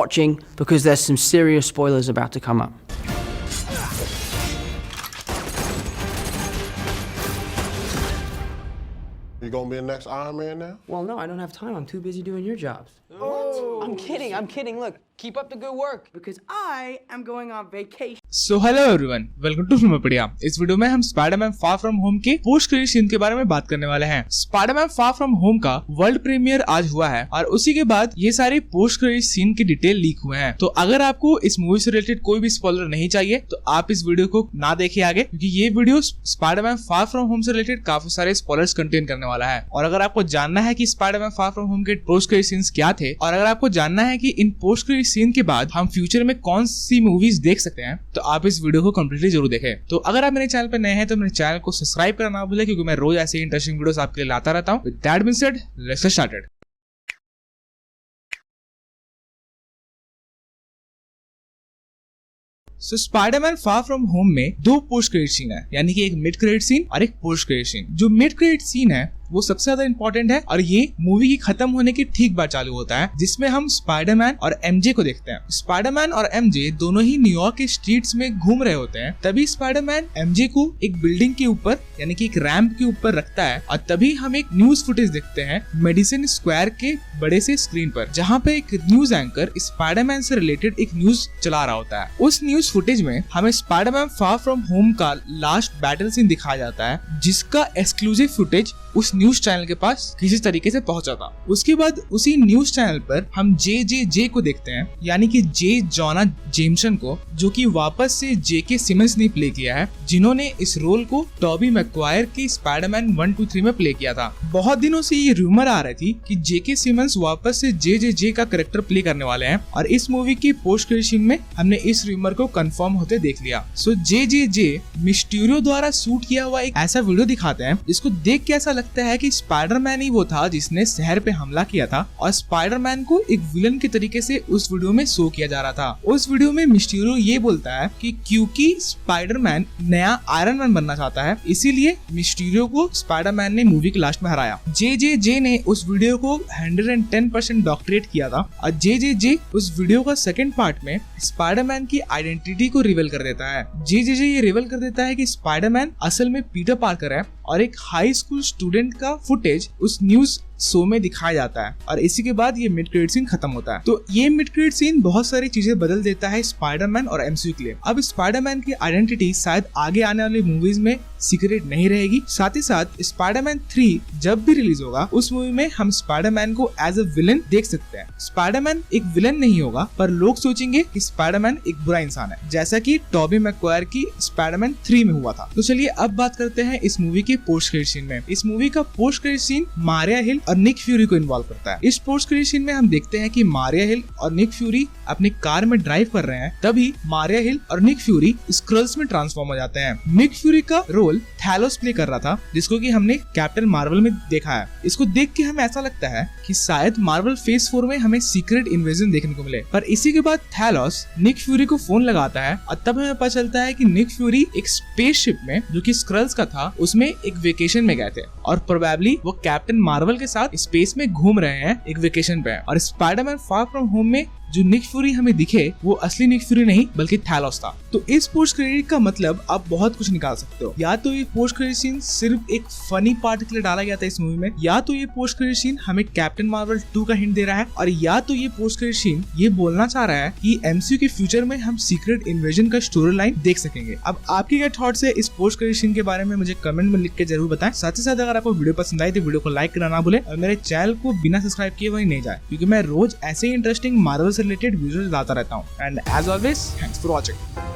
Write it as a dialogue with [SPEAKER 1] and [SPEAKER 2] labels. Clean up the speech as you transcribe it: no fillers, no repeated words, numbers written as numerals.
[SPEAKER 1] watching because there's some serious spoilers about to come up.
[SPEAKER 2] You gonna be the next Iron Man now?
[SPEAKER 1] Well, no, I don't have time. I'm too busy doing your jobs.
[SPEAKER 2] What?
[SPEAKER 1] I'm kidding. Look, keep up the good work. Because I am going on vacation.
[SPEAKER 3] So hello everyone, welcome to Filmopedia. इस video में हम Spiderman far from home के post credit scene के बारे में बात करने वाले हैं। स्पाइडरमैन फार फ्रॉम होम का वर्ल्ड प्रीमियर आज हुआ है और उसी के बाद ये सारे पोस्ट क्रेडिट सीन के डिटेल लीक हुए हैं। तो अगर आपको इस मूवी से रिलेटेड कोई भी स्पॉइलर नहीं चाहिए तो आप इस वीडियो को ना देखिए आगे, क्योंकि ये video Spiderman far from home से रिलेटेड काफी सारे स्पॉयलर्स कंटेन करने वाला है। और अगर आपको जानना है कि स्पाइडरमैन फार फ्रॉम होम के पोस्ट क्रेडिट सीन्स क्या थे, और अगर आपको जानना है कि इन पोस्ट क्रेडिट सीन के बाद हम फ्यूचर में कौन सी मूवीज देख सकते हैं, तो आप इस वीडियो को कंप्लीटली जरूर देखें। तो अगर आप मेरे चैनल पर नए हैं तो मेरे चैनल को सब्सक्राइब करना ना भूलें, क्योंकि मैं रोज ऐसे इंटरेस्टिंग वीडियोस आपके लिए लाता रहता हूं। With that being said, let's get started. So Spiderman far from home में दो पोस्ट क्रेडिट सीन है, यानी कि एक मिड क्रेडिट सीन और एक पोस्ट क्रेडिट सीन। जो मिड क्रेडिट सीन है वो सबसे ज्यादा इंपॉर्टेंट है और ये मूवी की खत्म होने के ठीक बाद चालू होता है, जिसमें हम स्पाइडरमैन और एमजे को देखते हैं। स्पाइडरमैन और एमजे दोनों ही न्यूयॉर्क के स्ट्रीट्स में घूम रहे होते हैं। तभी स्पाइडरमैन एमजे को एक बिल्डिंग के ऊपर, यानी कि एक रैंप के ऊपर रखता है और तभी हम एक न्यूज फुटेज देखते हैं मेडिसिन स्क्वायर के बड़े से स्क्रीन पर, जहाँ पे एक न्यूज एंकर स्पाइडरमैन से रिलेटेड एक न्यूज चला रहा होता है। उस न्यूज फुटेज में हमें स्पाइडरमैन फार फ्रॉम होम का लास्ट बैटल सीन दिखाया जाता है, जिसका एक्सक्लूसिव फुटेज उस न्यूज चैनल के पास किसी तरीके से पहुंचा था। उसके बाद उसी न्यूज चैनल पर हम जे को देखते हैं, यानी कि जे जॉना जेमसन को, जो कि वापस से जे.के. सिमंस ने प्ले किया है, जिन्होंने इस रोल को टॉबी मैगवायर के स्पाइडरमैन 1, 2, 3 में प्ले किया था। बहुत दिनों से ये रूमर आ रही थी कि जे.के. सिमंस वापस से जे का कैरेक्टर प्ले करने वाले हैं और इस मूवी की पोस्ट क्रेडिट सीन में हमने इस रूमर को कंफर्म होते देख लिया। सो जे मिस्टीरियो द्वारा शूट किया हुआ एक ऐसा वीडियो दिखाते हैं जिसको देख के ऐसा लगता है कि स्पाइडरमैन ही वो था जिसने शहर पे हमला किया था और स्पाइडरमैन को एक विलन के तरीके से उस वीडियो में शो किया जा रहा था। उस वीडियो में मिस्टीरियो ये बोलता है कि क्योंकि स्पाइडरमैन नया आयरन मैन बनना चाहता है, इसीलिए मिस्टीरियो को स्पाइडरमैन ने मूवी के लास्ट में हराया। जे ने उस वीडियो को 110% डॉक्टरेट किया था और जे उस वीडियो का सेकंड पार्ट में स्पाइडरमैन की आइडेंटिटी को रिवील कर देता है। जे ये रिवील कर देता है कि स्पाइडरमैन असल में पीटर पार्कर है और एक हाई स्कूल स्टूडेंट का फुटेज उस न्यूज शो में दिखाया जाता है और इसी के बाद ये मिड क्रेडिट सीन खत्म होता है। तो ये मिड क्रेडिट सीन बहुत सारी चीजें बदल देता है स्पाइडरमैन और एमसीयू के लिए। अब स्पाइडरमैन की आइडेंटिटी शायद आगे आने वाली मूवीज में सीक्रेट नहीं रहेगी। साथ ही साथ स्पाइडरमैन 3 जब भी रिलीज होगा उस मूवी में हम स्पाइडरमैन को एज अ विलन देख सकते हैं। स्पाइडरमैन एक विलन नहीं होगा, पर लोग सोचेंगे कि स्पाइडरमैन एक बुरा इंसान है, जैसा कि टॉबी मैगवायर की स्पाइडरमैन 3 में हुआ था। तो चलिए अब बात करते हैं इस मूवी के पोस्ट क्रेडिट सीन में। इस मूवी का पोस्ट क्रेडिट सीन मारिया हिल और निक फ्यूरी को इन्वॉल्व करता है। इस पोस्ट क्रेडिट सीन में हम देखते हैं कि मारिया हिल और निक फ्यूरी अपनी कार में ड्राइव कर रहे हैं, तभी मारिया हिल और निक फ्यूरी स्क्रल्स में ट्रांसफॉर्म हो जाते हैं। निक फ्यूरी का रोल थैलोस प्ले कर रहा था, जिसको कि हमने कैप्टन मार्वल में देखा है। इसको देख के हमें ऐसा लगता है कि शायद मार्वल फेज 4 में हमें सीक्रेट इन्वेजन देखने को मिले, पर इसी के बाद थैलोस निक फ्यूरी को फोन लगाता है और तब हमें पता चलता है कि निक फ्यूरी एक स्पेसशिप में, जो कि स्क्रल्स का था, उसमें एक वेकेशन में गए थे और प्रोबेबली वो कैप्टन मार्वल के साथ स्पेस में घूम रहे हैं एक वेकेशन पे। और स्पाइडरमैन फार फ्रॉम होम में जो निक फ्यूरी हमें दिखे वो असली निक फ्यूरी नहीं बल्कि थैलोस था। तो इस पोस्ट क्रेडिट का मतलब आप बहुत कुछ निकाल सकते हो। या तो ये पोस्ट क्रेडिट सीन सिर्फ एक फनी पार्ट के लिए डाला गया था इस मूवी में, या तो ये पोस्ट क्रेडिट सीन हमें कैप्टन मार्वल 2 का हिंट दे रहा है, और या तो ये पोस्ट क्रेडिट सीन ये बोलना चाह रहा है कि एमसीयू के फ्यूचर में हम सीक्रेट इन्वेजन का स्टोरी लाइन देख सकेंगे। अब आपकी क्या थॉट्स है इस पोस्ट क्रेडिट सीन के बारे में मुझे कमेंट में लिख के जरूर बताएं। साथ ही साथ अगर आपको वीडियो पसंद आई तो वीडियो को लाइक करना ना भूलें और मेरे चैनल को बिना सब्सक्राइब किए वहीं नहीं जाए, क्योंकि मैं रोज ऐसे ही इंटरेस्टिंग मार्वल से रिलेटेड वीडियोस लाता रहता हूँ। And as always, thanks for watching.